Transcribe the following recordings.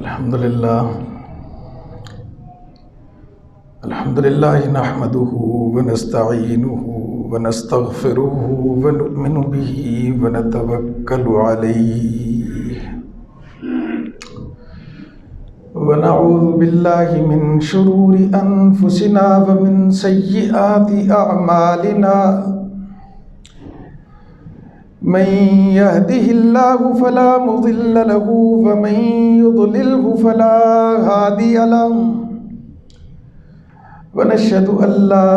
الحمدللہ نحمده ونستعینه ونستغفره ونؤمن به ونتوکل علیہ ونعوذ باللہ من شرور انفسنا ومن سیئات اعمالنا من يهده الله فلا مضل له ومن يضلله فلا هادي له ونشهد أن لا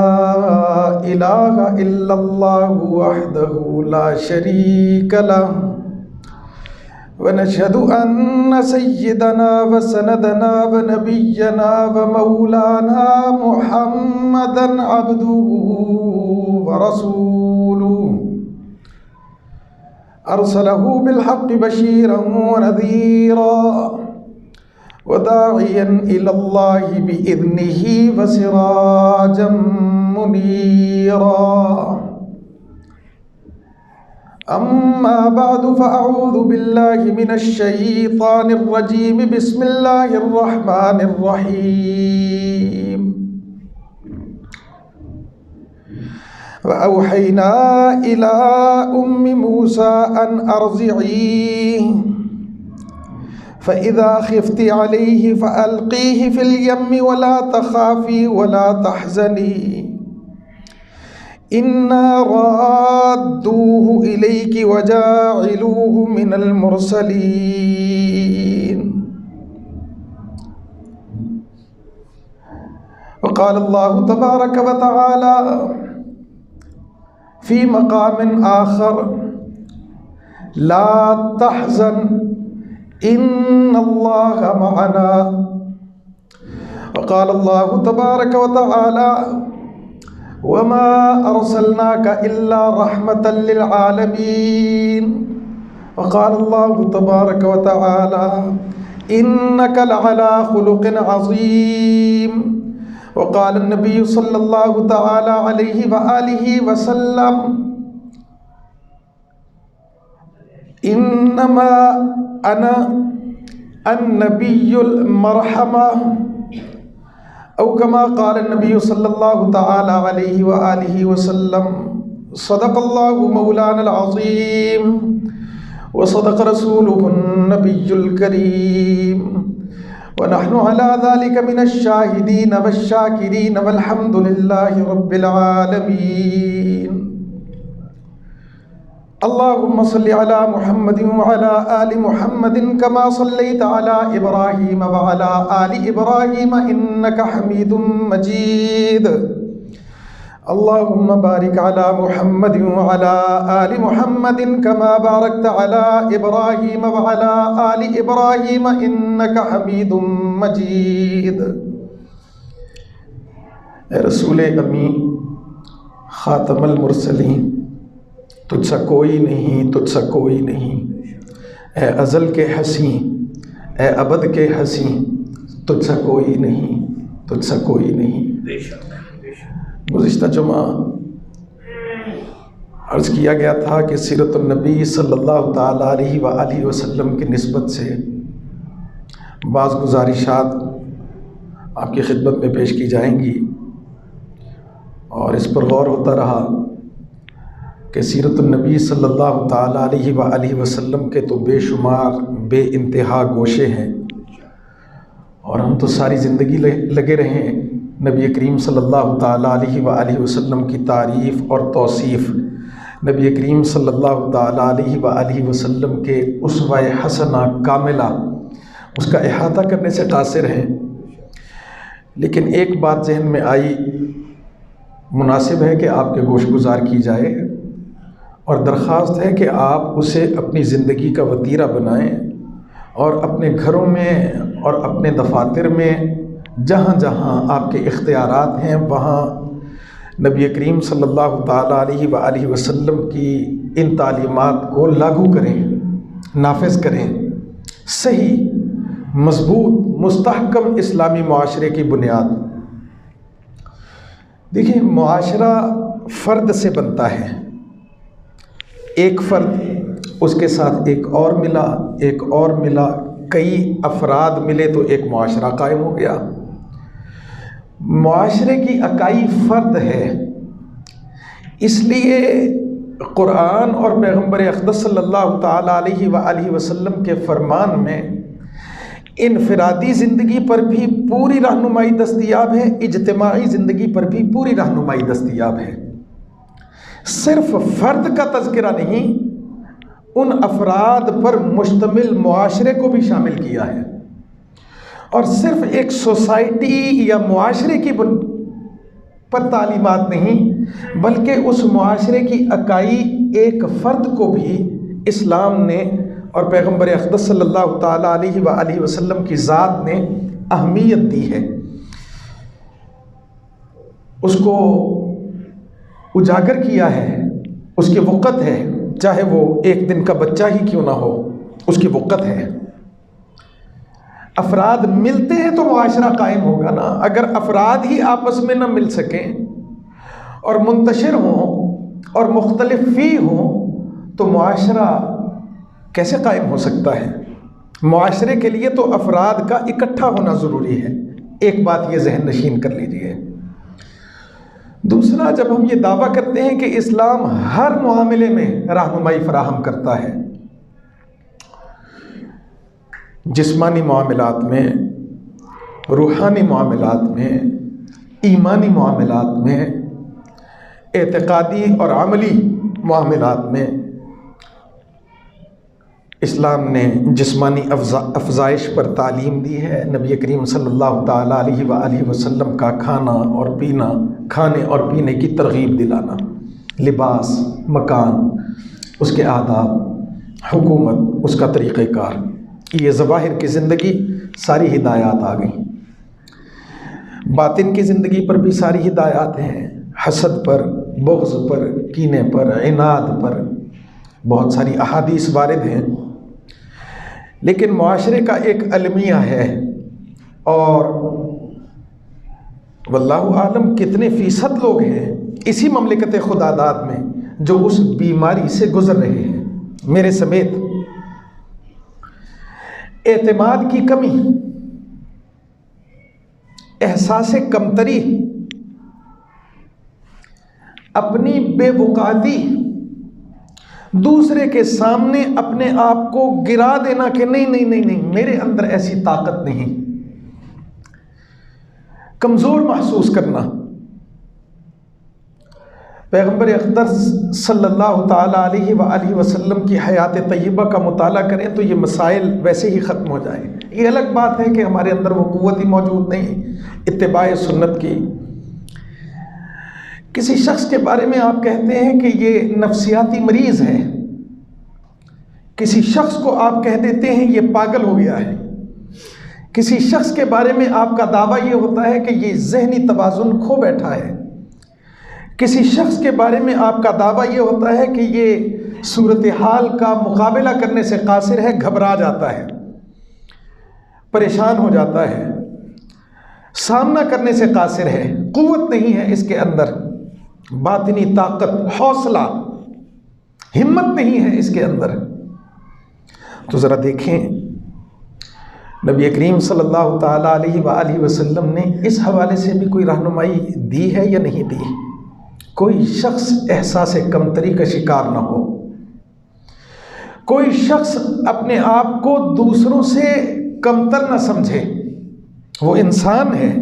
إله إلا الله وحده لا شريك له ونشهد أن سيدنا وسندنا ونبينا ومولانا محمدا عبده ورسوله أرسله بالحق بشيرا ونذيرا وداعيا إلى الله بإذنه وسراجا منيرا أما بعد فأعوذ بالله من الشيطان الرجيم بسم الله الرحمن الرحيم وأوحينا إلى أم موسى أن أرضعيه فإذا خفت عليه فألقيه في اليم ولا تخافي ولا تحزني إنا رادوه إليك وجاعلوه من المرسلين وقال الله تبارك وتعالى في مقام آخر لا تحزن إن الله معنا وقال الله تبارك وتعالى وما أرسلناك إلا رحمة للعالمين وقال الله تبارك وتعالى إنك لعلى خلق عظيم وقال النبي صلى الله تعالى عليه وآله وسلم إنما أنا النبي المرحمة أو كما قال النبي صلى الله تعالى عليه وآله وسلم صدق الله مولانا العظيم وصدق رسوله النبي الكريم ونحن على ذلك من الشاهدين والشاكرين والحمد لله رب العالمين اللهم صل على محمد وعلى آل محمد كما صليت على إبراهيم وعلى آل إبراهيم إنك حميد مجيد اللهم بارك على محمد وعلى آل محمد كما باركت على إبراهيم وعلى آل إبراهيم إنك حميد مجيد اے رسول امی خاتم المرسلین تجھ سا کوئی نہیں تجھ سا کوئی نہیں اے ازل کے ہنسی اے ابد کے ہنسی تجھ سا کوئی نہیں تجھ سا کوئی نہیں گزشتہ جمعہ عرض کیا گیا تھا کہ سیرت النبی صلی اللہ تعالیٰ علیہ وآلہ وسلم کی نسبت سے بعض گزارشات آپ کی خدمت میں پیش کی جائیں گی اور اس پر غور ہوتا رہا کہ سیرت النبی صلی اللہ تعالیٰ علیہ وآلہ وسلم کے تو بے شمار بے انتہا گوشے ہیں اور ہم تو ساری زندگی لگے رہے ہیں نبی کریم صلی اللہ تعالیٰ علیہ وآلہ وسلم کی تعریف اور توصیف نبی کریم صلی اللہ تعالیٰ علیہ وآلہ وسلم کے اسوہ حسنہ کاملہ اس کا احاطہ کرنے سے قاصر ہیں، لیکن ایک بات ذہن میں آئی، مناسب ہے کہ آپ کے گوش گزار کی جائے اور درخواست ہے کہ آپ اسے اپنی زندگی کا وتیرہ بنائیں اور اپنے گھروں میں اور اپنے دفاتر میں جہاں جہاں آپ کے اختیارات ہیں وہاں نبی کریم صلی اللہ تعالیٰ علیہ وآلہ وسلم کی ان تعلیمات کو لاگو کریں، نافذ کریں، صحیح مضبوط مستحکم اسلامی معاشرے کی بنیاد۔ دیکھیں، معاشرہ فرد سے بنتا ہے، ایک فرد اس کے ساتھ ایک اور ملا، ایک اور ملا، کئی افراد ملے تو ایک معاشرہ قائم ہو گیا۔ معاشرے کی اکائی فرد ہے، اس لیے قرآن اور پیغمبر اقدس صلی اللہ تعالیٰ علیہ وآلہ وسلم کے فرمان میں انفرادی زندگی پر بھی پوری رہنمائی دستیاب ہے، اجتماعی زندگی پر بھی پوری رہنمائی دستیاب ہے۔ صرف فرد کا تذکرہ نہیں، ان افراد پر مشتمل معاشرے کو بھی شامل کیا ہے، اور صرف ایک سوسائٹی یا معاشرے کی پر تعلیمات نہیں، بلکہ اس معاشرے کی اکائی ایک فرد کو بھی اسلام نے اور پیغمبر اقدس صلی اللہ تعالیٰ علیہ وآلہ وسلم کی ذات نے اہمیت دی ہے، اس کو اجاگر کیا ہے، اس کی وقت ہے، چاہے وہ ایک دن کا بچہ ہی کیوں نہ ہو، اس کی وقت ہے۔ افراد ملتے ہیں تو معاشرہ قائم ہوگا نا، اگر افراد ہی آپس میں نہ مل سکیں اور منتشر ہوں اور مختلف فی ہوں تو معاشرہ کیسے قائم ہو سکتا ہے؟ معاشرے کے لیے تو افراد کا اکٹھا ہونا ضروری ہے، ایک بات یہ ذہن نشین کر لیجئے۔ دوسرا، جب ہم یہ دعویٰ کرتے ہیں کہ اسلام ہر معاملے میں رہنمائی فراہم کرتا ہے، جسمانی معاملات میں، روحانی معاملات میں، ایمانی معاملات میں، اعتقادی اور عملی معاملات میں، اسلام نے جسمانی افزائش پر تعلیم دی ہے۔ نبی کریم صلی اللہ تعالیٰ علیہ وآلہ وسلم کا کھانا اور پینا، کھانے اور پینے کی ترغیب دلانا، لباس، مکان، اس کے آداب، حکومت، اس کا طریقہ کار، یہ ظواہر کی زندگی ساری ہدایات آ گئیں۔ باطن کی زندگی پر بھی ساری ہدایات ہیں، حسد پر، بغض پر، کینے پر، عناد پر بہت ساری احادیث وارد ہیں۔ لیکن معاشرے کا ایک المیہ ہے، اور واللہ عالم کتنے فیصد لوگ ہیں اسی مملکت خدا داد میں جو اس بیماری سے گزر رہے ہیں، میرے سمیت۔ اعتماد کی کمی، احساس کمتری، اپنی بے وقعتی، دوسرے کے سامنے اپنے آپ کو گرا دینا کہ نہیں میرے اندر ایسی طاقت نہیں، کمزور محسوس کرنا۔ پیغمبر اقدس صلی اللہ تعالیٰ علیہ وآلہ وسلم کی حیات طیبہ کا مطالعہ کریں تو یہ مسائل ویسے ہی ختم ہو جائیں۔ یہ الگ بات ہے کہ ہمارے اندر وہ قوت ہی موجود نہیں اتباع سنت کی۔ کسی شخص کے بارے میں آپ کہتے ہیں کہ یہ نفسیاتی مریض ہے، کسی شخص کو آپ کہہ دیتے ہیں یہ پاگل ہو گیا ہے، کسی شخص کے بارے میں آپ کا دعویٰ یہ ہوتا ہے کہ یہ ذہنی توازن کھو بیٹھا ہے، کسی شخص کے بارے میں آپ کا دعویٰ یہ ہوتا ہے کہ یہ صورتحال کا مقابلہ کرنے سے قاصر ہے، گھبرا جاتا ہے، پریشان ہو جاتا ہے، سامنا کرنے سے قاصر ہے، قوت نہیں ہے اس کے اندر، باطنی طاقت، حوصلہ، ہمت نہیں ہے اس کے اندر۔ تو ذرا دیکھیں نبی کریم صلی اللہ تعالیٰ علیہ وآلہ وسلم نے اس حوالے سے بھی کوئی رہنمائی دی ہے یا نہیں دی؟ کوئی شخص احساس کمتری کا شکار نہ ہو، کوئی شخص اپنے آپ کو دوسروں سے کمتر نہ سمجھے، وہ انسان ہے،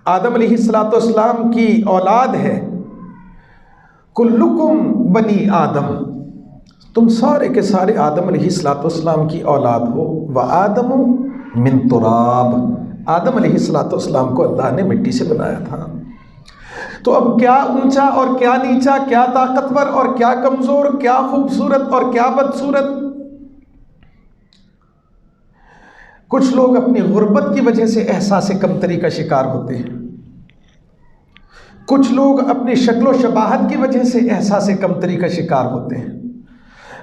آدم علیہ السلام کی اولاد ہے، کلکم بنی آدم، تم سارے کے سارے آدم علیہ السلام کی اولاد ہو، وآدم من تراب، آدم علیہ السلام کو اللہ نے مٹی سے بنایا تھا۔ تو اب کیا اونچا اور کیا نیچا، کیا طاقتور اور کیا کمزور، کیا خوبصورت اور کیا بدصورت؟ کچھ لوگ اپنی غربت کی وجہ سے احساس کمتری کا شکار ہوتے ہیں، کچھ لوگ اپنی شکل و شباہت کی وجہ سے احساس کمتری کا شکار ہوتے ہیں،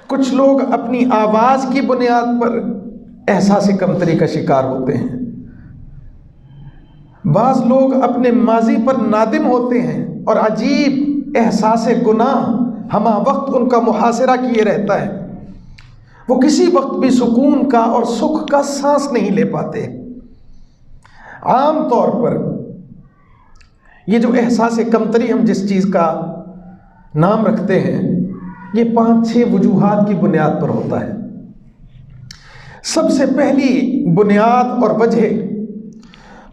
کچھ لوگ اپنی آواز کی بنیاد پر احساس کمتری کا شکار ہوتے ہیں، بعض لوگ اپنے ماضی پر نادم ہوتے ہیں اور عجیب احساس گناہ ہمہ وقت ان کا محاصرہ کیے رہتا ہے، وہ کسی وقت بھی سکون کا اور سکھ کا سانس نہیں لے پاتے۔ عام طور پر یہ جو احساس کمتری ہم جس چیز کا نام رکھتے ہیں، یہ 5-6 وجوہات کی بنیاد پر ہوتا ہے۔ سب سے پہلی بنیاد اور وجہ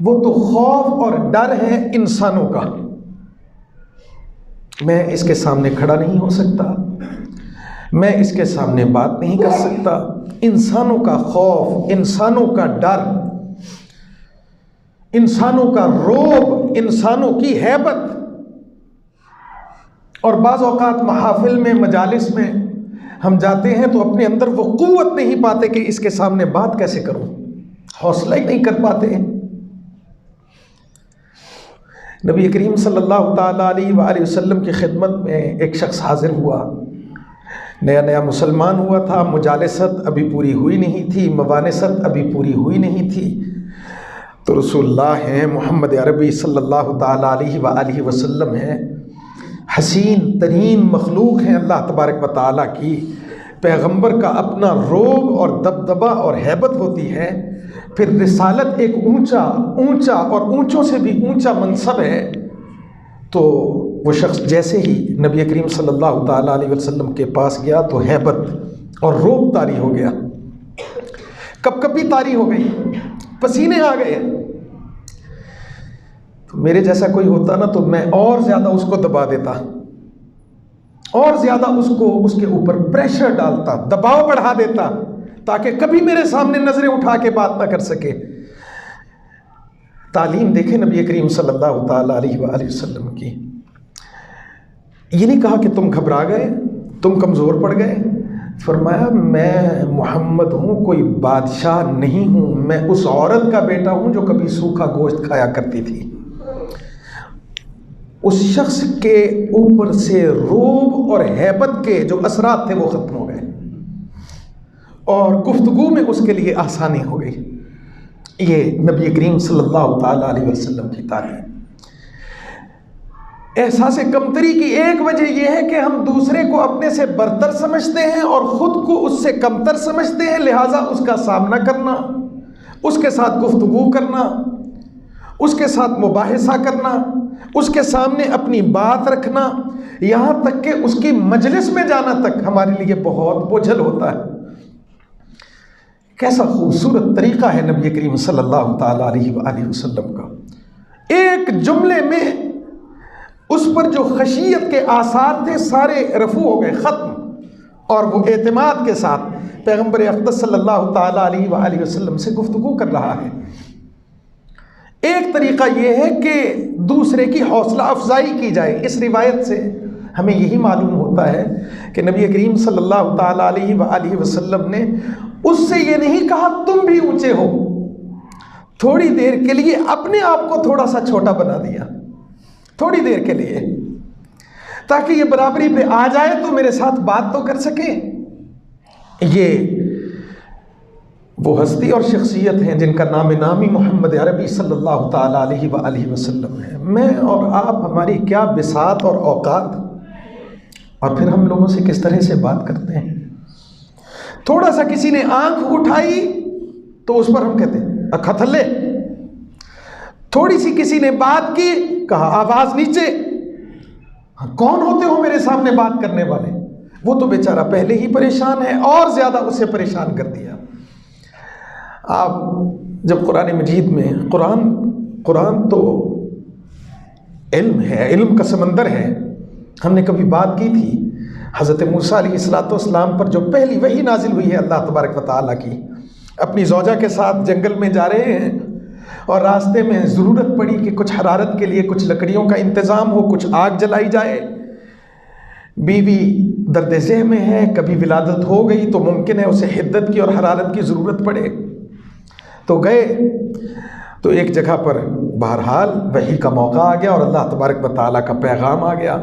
وہ تو خوف اور ڈر ہے انسانوں کا۔ میں اس کے سامنے کھڑا نہیں ہو سکتا، میں اس کے سامنے بات نہیں کر سکتا۔ انسانوں کا خوف، انسانوں کا ڈر، انسانوں کا رعب، انسانوں کی ہیبت۔ اور بعض اوقات محافل میں، مجالس میں ہم جاتے ہیں تو اپنے اندر وہ قوت نہیں پاتے کہ اس کے سامنے بات کیسے کروں، حوصلہ ہی نہیں کر پاتے۔ نبی کریم صلی اللہ تعالیٰ علیہ وآلہ وسلم کی خدمت میں ایک شخص حاضر ہوا، نیا نیا مسلمان ہوا تھا، مجالست ابھی پوری ہوئی نہیں تھی، موانست ابھی پوری ہوئی نہیں تھی۔ تو رسول اللہ ہیں، محمد عربی صلی اللہ تعالیٰ علیہ وآلہ وسلم ہیں، حسین ترین مخلوق ہیں اللہ تبارک و تعالیٰ کی۔ پیغمبر کا اپنا رعب اور دبدبہ اور ہیبت ہوتی ہے، پھر رسالت ایک اونچا اور اونچوں سے بھی اونچا منصب ہے۔ تو وہ شخص جیسے ہی نبی کریم صلی اللہ تعالیٰ علیہ وسلم کے پاس گیا تو ہیبت اور رعب طاری ہو گیا، کپکپی طاری ہو گئی، پسینے آ گئے۔ تو میرے جیسا کوئی ہوتا نا تو میں اور زیادہ اس کو دبا دیتا، اور زیادہ اس کے اوپر پریشر ڈالتا، دباؤ بڑھا دیتا، تاکہ کبھی میرے سامنے نظریں اٹھا کے بات نہ کر سکے۔ تعلیم دیکھیں نبی کریم صلی اللہ تعالیٰ علیہ وآلہ وسلم کی۔ یہ نہیں کہا کہ تم گھبرا گئے، تم کمزور پڑ گئے، فرمایا میں محمد ہوں، کوئی بادشاہ نہیں ہوں، میں اس عورت کا بیٹا ہوں جو کبھی سوکھا گوشت کھایا کرتی تھی۔ اس شخص کے اوپر سے رعب اور ہیبت کے جو اثرات تھے وہ ختم ہو گئے، اور گفتگو میں اس کے لیے آسانی ہو گئی۔ یہ نبی کریم صلی اللہ تعالیٰ علیہ وسلم کی تعلیم۔ احساس کمتری کی ایک وجہ یہ ہے کہ ہم دوسرے کو اپنے سے برتر سمجھتے ہیں اور خود کو اس سے کمتر سمجھتے ہیں، لہٰذا اس کا سامنا کرنا، اس کے ساتھ گفتگو کرنا، اس کے ساتھ مباحثہ کرنا، اس کے سامنے اپنی بات رکھنا، یہاں تک کہ اس کی مجلس میں جانا تک ہمارے لیے بہت بوجھل ہوتا ہے۔ کیسا خوبصورت طریقہ ہے نبی کریم صلی اللہ تعالیٰ علیہ وآلہ وسلم کا۔ ایک جملے میں اس پر جو خشیت کے آثار تھے سارے رفع ہو گئے، ختم، اور وہ اعتماد کے ساتھ پیغمبر اقدس صلی اللہ تعالیٰ علیہ وآلہ وسلم سے گفتگو کر رہا ہے۔ ایک طریقہ یہ ہے کہ دوسرے کی حوصلہ افزائی کی جائے۔ اس روایت سے ہمیں یہی معلوم ہوتا ہے کہ نبی کریم صلی اللہ تعالیٰ علیہ وآلہ وسلم نے اس سے یہ نہیں کہا تم بھی اونچے ہو، تھوڑی دیر کے لیے اپنے آپ کو تھوڑا سا چھوٹا بنا دیا، تھوڑی دیر کے لیے، تاکہ یہ برابری پہ آ جائے تو میرے ساتھ بات تو کر سکے۔ یہ وہ ہستی اور شخصیت ہیں جن کا نام نامی محمد عربی صلی اللہ تعالیٰ علیہ وآلہ وسلم ہے۔ میں اور آپ، ہماری کیا بساط اور اوقات، اور پھر ہم لوگوں سے کس طرح سے بات کرتے ہیں۔ تھوڑا سا کسی نے آنکھ اٹھائی تو اس پر ہم کہتے ہیں اکھا تھلے، تھوڑی سی کسی نے بات کی، کہا آواز نیچے۔ کون ہوتے ہو میرے سامنے بات کرنے والے؟ وہ تو بیچارہ پہلے ہی پریشان ہے، اور زیادہ اسے پریشان کر دیا۔ آپ جب قرآن مجید میں، قرآن تو علم ہے، علم کا سمندر ہے۔ ہم نے کبھی بات کی تھی حضرت موسیٰ علیہ السلام پر جو پہلی وحی نازل ہوئی ہے اللہ تبارک و تعالیٰ کی، اپنی زوجہ کے ساتھ جنگل میں جا رہے ہیں اور راستے میں ضرورت پڑی کہ کچھ حرارت کے لیے کچھ لکڑیوں کا انتظام ہو، کچھ آگ جلائی جائے۔ بیوی درد ذہ میں ہے، کبھی ولادت ہو گئی تو ممکن ہے اسے حدت کی اور حرارت کی ضرورت پڑے۔ تو گئے تو ایک جگہ پر بہرحال وحی کا موقع آ گیا اور اللہ تبارک و تعالیٰ کا پیغام آ گیا۔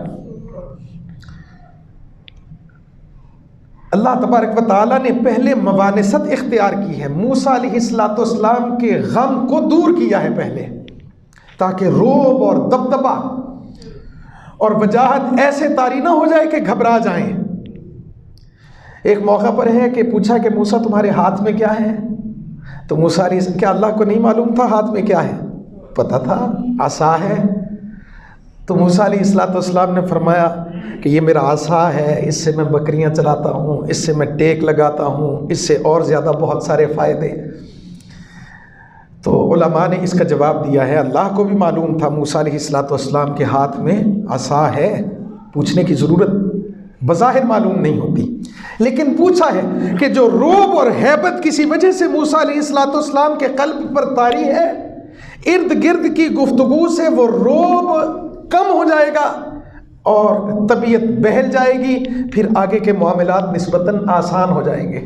اللہ تبارک و تعالیٰ نے پہلے موانست اختیار کی ہے، موسیٰ علیہ السلام کے غم کو دور کیا ہے پہلے، تاکہ رعب اور دبدبہ اور وجاہت ایسے طاری نہ ہو جائے کہ گھبرا جائیں۔ ایک موقع پر ہے کہ پوچھا کہ موسیٰ تمہارے ہاتھ میں کیا ہے؟ تو موسیٰ علیہ کیا اللہ کو نہیں معلوم تھا ہاتھ میں کیا ہے؟ پتہ تھا، عصا ہے۔ تو موسیٰ علیہ السلام نے فرمایا کہ یہ میرا عصا ہے، اس سے میں بکریاں چلاتا ہوں، اس سے میں ٹیک لگاتا ہوں، اس سے اور زیادہ بہت سارے فائدے۔ تو علماء نے اس کا جواب دیا ہے اللہ کو بھی معلوم تھا موسیٰ علیہ السلام کے ہاتھ میں عصا ہے، پوچھنے کی ضرورت بظاہر معلوم نہیں ہوتی، لیکن پوچھا ہے کہ جو رعب اور ہیبت کسی وجہ سے موسیٰ علیہ السلام کے قلب پر طاری ہے، ارد گرد کی گفتگو سے وہ رعب کم ہو جائے گا اور طبیعت بہل جائے گی، پھر آگے کے معاملات نسبتاً آسان ہو جائیں گے۔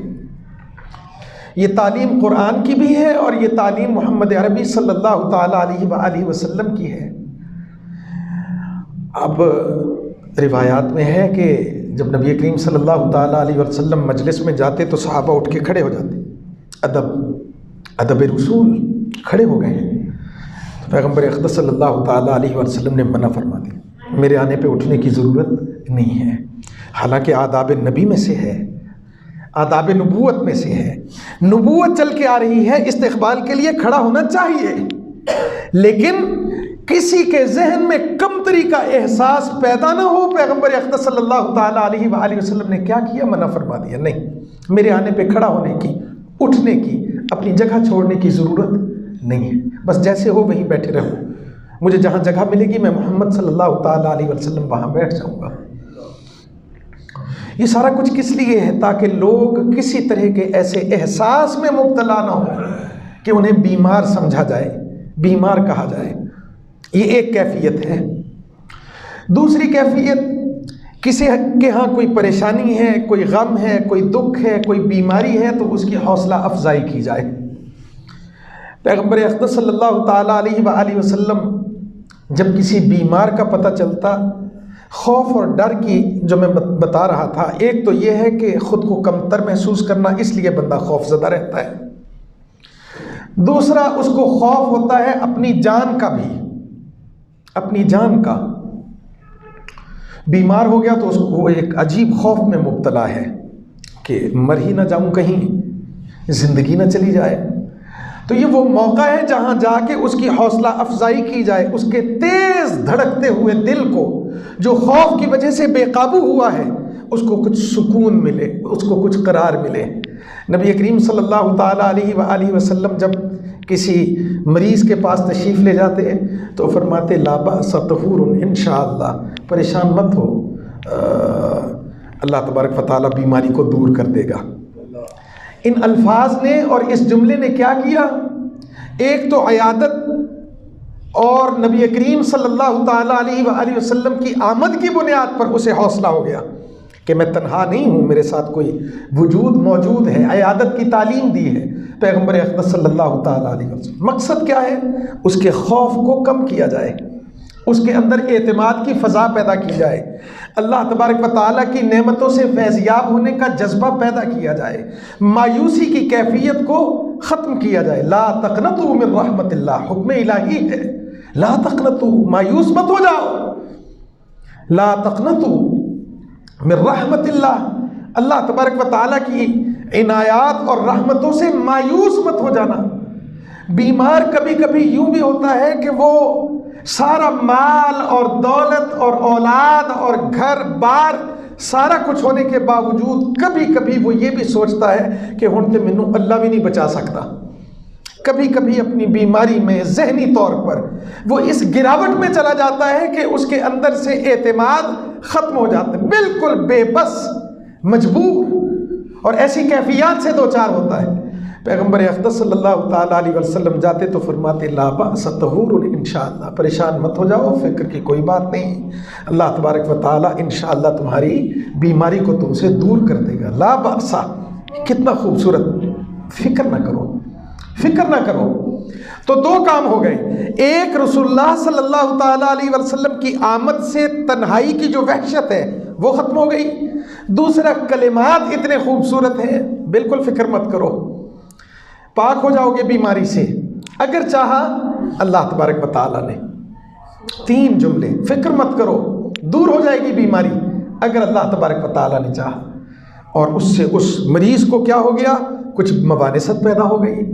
یہ تعلیم قرآن کی بھی ہے اور یہ تعلیم محمد عربی صلی اللہ تعالیٰ علیہ وآلہ وسلم کی ہے۔ اب روایات میں ہے کہ جب نبی کریم صلی اللہ تعالیٰ علیہ وسلم مجلس میں جاتے تو صحابہ اٹھ کے کھڑے ہو جاتے، ادب رسول، کھڑے ہو گئے ہیں۔ تو پیغمبر اقدس صلی اللہ تعالیٰ علیہ وسلم نے منع فرما دی، میرے آنے پہ اٹھنے کی ضرورت نہیں ہے، حالانکہ آداب نبی میں سے ہے، آداب نبوت میں سے ہے، نبوت چل کے آ رہی ہے، استقبال کے لیے کھڑا ہونا چاہیے، لیکن کسی کے ذہن میں کمتری کا احساس پیدا نہ ہو۔ پیغمبر اقدس صلی اللہ تعالیٰ علیہ وآلہ وسلم نے کیا کیا؟ منع فرما دیا، نہیں، میرے آنے پہ کھڑا ہونے کی، اٹھنے کی، اپنی جگہ چھوڑنے کی ضرورت نہیں ہے، بس جیسے ہو وہیں بیٹھے رہو، مجھے جہاں جگہ ملے گی میں محمد صلی اللہ تعالیٰ علیہ وسلم وہاں بیٹھ جاؤں گا۔ یہ سارا کچھ کس لیے ہے؟ تاکہ لوگ کسی طرح کے ایسے احساس میں مبتلا نہ ہو کہ انہیں بیمار سمجھا جائے، بیمار کہا جائے۔ یہ ایک کیفیت ہے۔ دوسری کیفیت، کسی کے ہاں کوئی پریشانی ہے، کوئی غم ہے، کوئی دکھ ہے، کوئی بیماری ہے تو اس کی حوصلہ افزائی کی جائے۔ پیغمبر اقدس صلی اللہ تعالیٰ علیہ وآلہ وسلم جب کسی بیمار کا پتہ چلتا، خوف اور ڈر کی جو میں بتا رہا تھا، ایک تو یہ ہے کہ خود کو کمتر محسوس کرنا، اس لیے بندہ خوف زدہ رہتا ہے۔ دوسرا، اس کو خوف ہوتا ہے اپنی جان کا بھی، اپنی جان کا۔ بیمار ہو گیا تو اس کو ایک عجیب خوف میں مبتلا ہے کہ مر ہی نہ جاؤں، کہیں زندگی نہ چلی جائے۔ تو یہ وہ موقع ہے جہاں جا کے اس کی حوصلہ افزائی کی جائے، اس کے تیز دھڑکتے ہوئے دل کو جو خوف کی وجہ سے بے قابو ہوا ہے، اس کو کچھ سکون ملے، اس کو کچھ قرار ملے۔ نبی کریم صلی اللہ تعالیٰ علیہ وآلہ وسلم جب کسی مریض کے پاس تشریف لے جاتے تو فرماتے لا بأس طہور انشاءاللہ، پریشان مت ہو، اللہ تبارک و تعالیٰ بیماری کو دور کر دے گا۔ ان الفاظ نے اور اس جملے نے کیا کیا؟ ایک تو عیادت اور نبی کریم صلی اللہ تعالیٰ علیہ وآلہ وسلم کی آمد کی بنیاد پر اسے حوصلہ ہو گیا کہ میں تنہا نہیں ہوں، میرے ساتھ کوئی وجود موجود ہے۔ عیادت کی تعلیم دی ہے پیغمبر اقدس صلی اللہ تعالیٰ علیہ وسلم۔ مقصد کیا ہے؟ اس کے خوف کو کم کیا جائے، اس کے اندر اعتماد کی فضا پیدا کی جائے، اللہ تبارک و تعالیٰ کی نعمتوں سے فیضیاب ہونے کا جذبہ پیدا کیا جائے، مایوسی کی کیفیت کو ختم کیا جائے۔ لا تقنطوا من رحمت اللہ، حکم الہی ہے، لا تقنطوا، مایوس مت ہو جاؤ، لا تقنطوا من رحمت اللہ، اللہ تبارک و تعالیٰ کی عنایات اور رحمتوں سے مایوس مت ہو جانا۔ بیمار کبھی کبھی یوں بھی ہوتا ہے کہ وہ سارا مال اور دولت اور اولاد اور گھر بار سارا کچھ ہونے کے باوجود کبھی کبھی وہ یہ بھی سوچتا ہے کہ ہن تے مینوں اللہ بھی نہیں بچا سکتا۔ کبھی کبھی اپنی بیماری میں ذہنی طور پر وہ اس گراوٹ میں چلا جاتا ہے کہ اس کے اندر سے اعتماد ختم ہو جاتا ہے، بالکل بے بس، مجبور، اور ایسی کیفیات سے دوچار ہوتا ہے۔ پیغمبر اقدس صلی اللہ تعالیٰ علیہ وسلم جاتے تو فرماتے لا بأس طہور انشاءاللہ، پریشان مت ہو جاؤ، فکر کی کوئی بات نہیں، اللہ تبارک و تعالیٰ انشاءاللہ تمہاری بیماری کو تم سے دور کر دے گا۔ لا بأس، کتنا خوبصورت، فکر نہ کرو، فکر نہ کرو۔ تو دو کام ہو گئے، ایک رسول اللہ صلی اللہ تعالیٰ علیہ وسلم کی آمد سے تنہائی کی جو وحشت ہے وہ ختم ہو گئی، دوسرا کلمات اتنے خوبصورت ہیں، بالکل فکر مت کرو، پاک ہو جاؤ گے بیماری سے اگر چاہا اللہ تبارک و تعالیٰ نے۔ تین جملے، فکر مت کرو، دور ہو جائے گی بیماری اگر اللہ تبارک و تعالیٰ نے چاہا۔ اور اس سے اس مریض کو کیا ہو گیا؟ کچھ مبانست پیدا ہو گئی،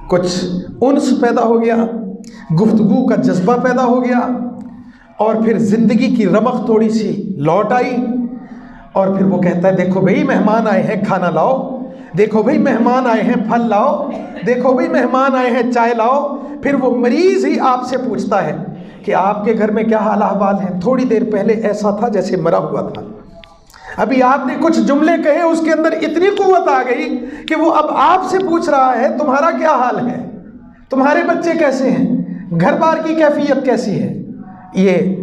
کچھ انس پیدا ہو گیا، گفتگو کا جذبہ پیدا ہو گیا، اور پھر زندگی کی رمق تھوڑی سی لوٹ آئی، اور پھر وہ کہتا ہے دیکھو بھئی مہمان آئے ہیں کھانا لاؤ، دیکھو بھئی مہمان آئے ہیں پھل لاؤ، دیکھو بھئی مہمان آئے ہیں چائے لاؤ۔ پھر وہ مریض ہی آپ سے پوچھتا ہے کہ آپ کے گھر میں کیا حال احوال ہیں؟ تھوڑی دیر پہلے ایسا تھا جیسے مرا ہوا تھا، ابھی آپ نے کچھ جملے کہے، اس کے اندر اتنی قوت آ گئی کہ وہ اب آپ سے پوچھ رہا ہے تمہارا کیا حال ہے، تمہارے بچے کیسے ہیں، گھر بار کی کیفیت کیسی ہے۔ یہ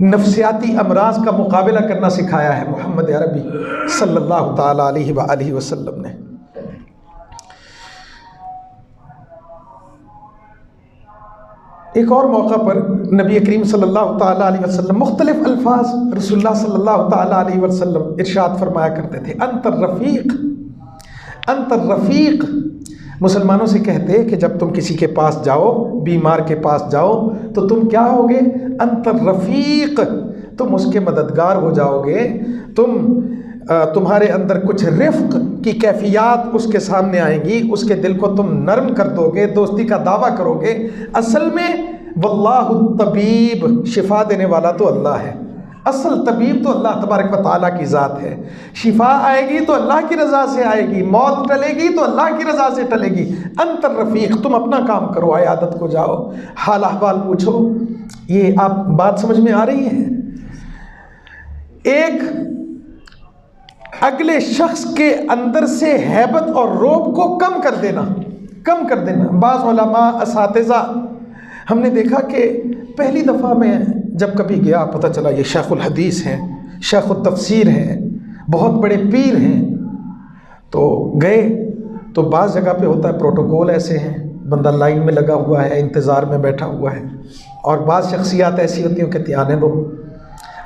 نفسیاتی امراض کا مقابلہ کرنا سکھایا ہے محمد عربی صلی اللہ تعالی علیہ وآلہ وسلم نے۔ ایک اور موقع پر نبی کریم صلی اللہ تعالی علیہ وسلم مختلف الفاظ رسول اللہ صلی اللہ تعالی علیہ وسلم ارشاد فرمایا کرتے تھے، انت الرفیق، انت الرفیق۔ مسلمانوں سے کہتے کہ جب تم کسی کے پاس جاؤ، بیمار کے پاس جاؤ، تو تم کیا ہوگے؟ انت الرفیق، تم اس کے مددگار ہو جاؤ گے، تمہارے اندر کچھ رفق کی کیفیات اس کے سامنے آئیں گی، اس کے دل کو تم نرم کر دو گے، دوستی کا دعویٰ کرو گے۔ اصل میں واللہ الطبیب، شفا دینے والا تو اللہ ہے، اصل طبیب تو اللہ تبارک و تعالیٰ کی ذات ہے۔ شفا آئے گی تو اللہ کی رضا سے آئے گی، موت ٹلے گی تو اللہ کی رضا سے ٹلے گی۔ انت الرفیق، تم اپنا کام کرو، عیادت کو جاؤ، حال احوال پوچھو۔ یہ آپ بات سمجھ میں آ رہی ہے؟ ایک اگلے شخص کے اندر سے ہیبت اور رعب کو کم کر دینا، کم کر دینا۔ بعض علماء اساتذہ ہم نے دیکھا کہ پہلی دفعہ میں جب کبھی گیا، پتہ چلا یہ شیخ الحدیث ہیں، شیخ التفسیر ہیں، بہت بڑے پیر ہیں، تو گئے تو بعض جگہ پہ ہوتا ہے پروٹوکول ایسے ہیں، بندہ لائن میں لگا ہوا ہے، انتظار میں بیٹھا ہوا ہے، اور بعض شخصیات ایسی ہوتی ہیں کہ آنے دو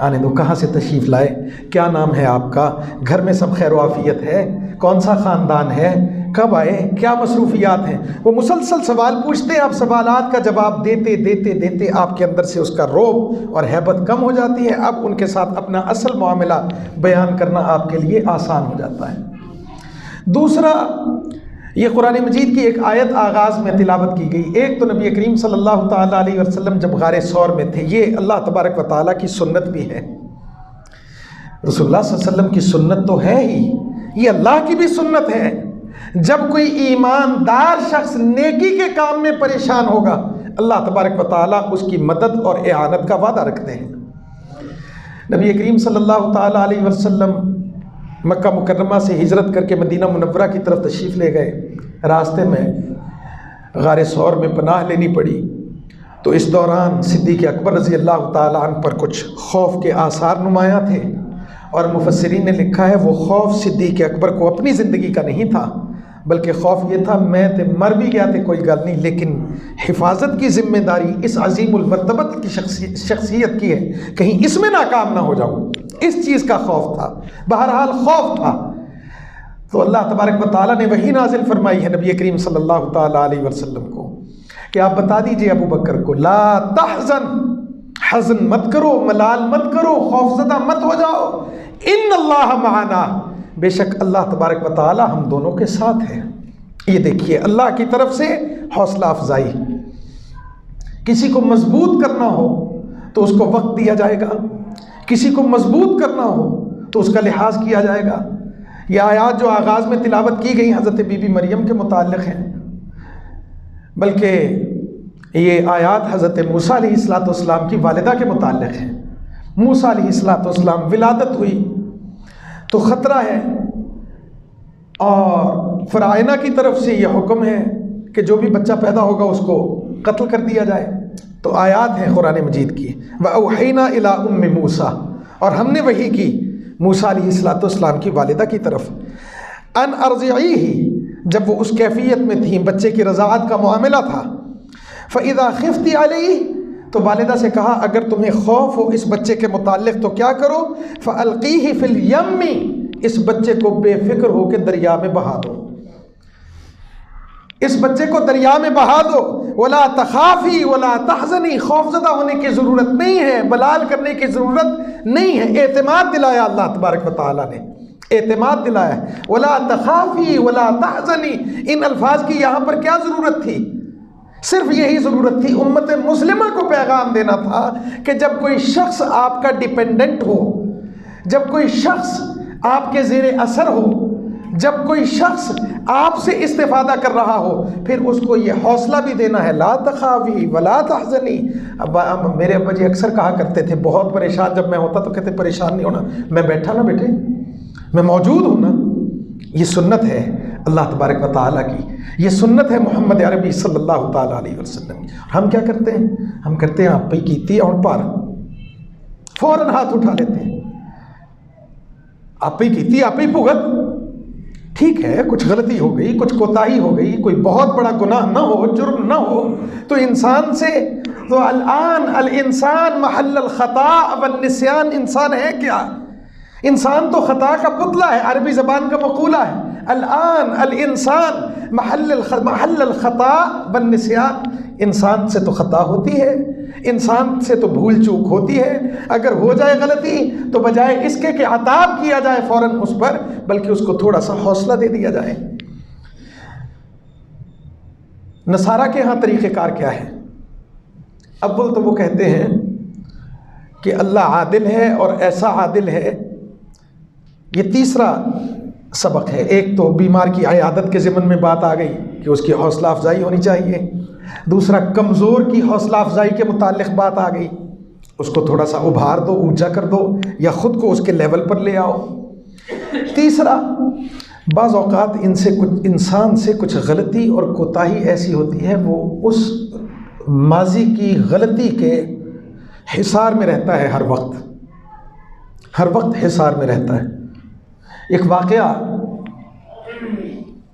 آنے دو، کہاں سے تشریف لائے، کیا نام ہے آپ کا، گھر میں سب خیر و عافیت ہے، کون سا خاندان ہے، کب آئے، کیا مصروفیات ہیں۔ وہ مسلسل سوال پوچھتے ہیں، آپ سوالات کا جواب دیتے دیتے دیتے آپ کے اندر سے اس کا رعب اور ہیبت کم ہو جاتی ہے، اب ان کے ساتھ اپنا اصل معاملہ بیان کرنا آپ کے لیے آسان ہو جاتا ہے۔ دوسرا، یہ قرآن مجید کی ایک آیت آغاز میں تلاوت کی گئی۔ ایک تو نبی کریم صلی اللہ تعالی علیہ وسلم جب غار ثور میں تھے، یہ اللہ تبارک و تعالیٰ کی سنت بھی ہے، رسول اللہ صلی اللہ علیہ وسلم کی سنت تو ہے ہی، یہ اللہ کی بھی سنت ہے۔ جب کوئی ایماندار شخص نیکی کے کام میں پریشان ہوگا، اللہ تبارک و تعالیٰ اس کی مدد اور اعانت کا وعدہ رکھتے ہیں۔ نبی کریم صلی اللہ تعالی علیہ وسلم مکہ مکرمہ سے ہجرت کر کے مدینہ منورہ کی طرف تشریف لے گئے، راستے میں غار ثور میں پناہ لینی پڑی، تو اس دوران صدیق اکبر رضی اللہ تعالیٰ عنہ پر کچھ خوف کے آثار نمایاں تھے، اور مفسرین نے لکھا ہے وہ خوف صدیق اکبر کو اپنی زندگی کا نہیں تھا، بلکہ خوف یہ تھا میں تے مر بھی گیا تھے کوئی گل نہیں، لیکن حفاظت کی ذمہ داری اس عظیم المرتبت کی شخصیت کی ہے، کہیں اس میں ناکام نہ ہو جاؤں، اس چیز کا خوف تھا۔ بہرحال خوف تھا، تو اللہ تبارک و تعالیٰ نے وحی نازل فرمائی ہے نبی کریم صلی اللہ تعالی علیہ وسلم کو کہ آپ بتا دیجئے ابو بکر کو، لا تحزن، حزن مت کرو، ملال مت کرو، خوفزدہ مت ہو جاؤ، ان اللہ معنا، بے شک اللہ تبارک و تعالی ہم دونوں کے ساتھ ہے۔ یہ دیکھیے اللہ کی طرف سے حوصلہ افزائی۔ کسی کو مضبوط کرنا ہو تو اس کو وقت دیا جائے گا، کسی کو مضبوط کرنا ہو تو اس کا لحاظ کیا جائے گا۔ یہ آیات جو آغاز میں تلاوت کی گئی حضرت بی بی مریم کے متعلق ہیں، بلکہ یہ آیات حضرت موسیٰ علیہ السلام کی والدہ کے متعلق ہیں۔ موسیٰ علیہ السلام ولادت ہوئی تو خطرہ ہے، اور فرعونہ کی طرف سے یہ حکم ہے کہ جو بھی بچہ پیدا ہوگا اس کو قتل کر دیا جائے۔ تو آیات ہیں قرآن مجید کی، وَأَوْحَيْنَا إِلَىٰ أُمِّ مُوسَىٰ، اور ہم نے وحی کی موسیٰ علیہ السلام کی والدہ کی طرف، ان ارضعیہ، جب وہ اس کیفیت میں تھیں بچے کی رضاعت کا معاملہ تھا، فَإِذَا خِفْتِ عَلَيْهِ، تو والدہ سے کہا اگر تمہیں خوف ہو اس بچے کے متعلق تو کیا کرو، فَأَلْقِيهِ فِي الْيَمِّ، اس بچے کو بے فکر ہو کے دریا میں بہا دو، اس بچے کو دریا میں بہا دو، وَلَا تَخَافِي وَلَا تَحْزَنِي، خوفزدہ ہونے کی ضرورت نہیں ہے، بلال کرنے کی ضرورت نہیں ہے۔ اعتماد دلایا اللہ تبارک و تعالیٰ نے، اعتماد دلایا ہے۔ ولا تخافی ولا تحزنی، ان الفاظ کی یہاں پر کیا ضرورت تھی؟ صرف یہی ضرورت تھی، امت مسلمہ کو پیغام دینا تھا کہ جب کوئی شخص آپ کا ڈیپینڈنٹ ہو، جب کوئی شخص آپ کے زیر اثر ہو، جب کوئی شخص آپ سے استفادہ کر رہا ہو، پھر اس کو یہ حوصلہ بھی دینا ہے، لا تخافی ولا تحزنی۔ میرے ابا جی اکثر کہا کرتے تھے، بہت پریشان جب میں ہوتا تو کہتے پریشان نہیں ہونا، میں بیٹھا نا بیٹے، میں موجود ہوں نا۔ یہ سنت ہے اللہ تبارک و تعالیٰ کی، یہ سنت ہے محمد عربی صلی اللہ تعالیٰ علیہ وسلم۔ ہم کیا کرتے ہیں؟ ہم کرتے ہیں آپ پہ کیتی اور پار، فوراً ہاتھ اٹھا لیتے ہیں، آپ پہ کیتی آپ ہی بھگت۔ ٹھیک ہے، کچھ غلطی ہو گئی، کچھ کوتاہی ہو گئی، کوئی بہت بڑا گناہ نہ ہو، جرم نہ ہو، تو انسان سے تو الان الانسان محل الخطا والنسیان، انسان ہے کیا؟ انسان تو خطا کا پتلا ہے، عربی زبان کا مقولہ ہے، الان الانسان محل الخطا والنسیان۔ انسان سے تو خطا ہوتی ہے، انسان سے تو بھول چوک ہوتی ہے، اگر ہو جائے غلطی تو بجائے اس کے کہ عتاب کیا جائے فوراً اس پر، بلکہ اس کو تھوڑا سا حوصلہ دے دیا جائے۔ نصارہ کے ہاں طریقہ کار کیا ہے؟ اول تو وہ کہتے ہیں کہ اللہ عادل ہے اور ایسا عادل ہے، یہ تیسرا سبق ہے۔ ایک تو بیمار کی عیادت کے ضمن میں بات آ گئی کہ اس کی حوصلہ افزائی ہونی چاہیے، دوسرا کمزور کی حوصلہ افزائی کے متعلق بات آ گئی، اس کو تھوڑا سا ابھار دو، اونچا کر دو، یا خود کو اس کے لیول پر لے آؤ۔ تیسرا، بعض اوقات انسان سے کچھ غلطی اور کوتاہی ایسی ہوتی ہے، وہ اس ماضی کی غلطی کے حصار میں رہتا ہے، ہر وقت حصار میں رہتا ہے۔ ایک واقعہ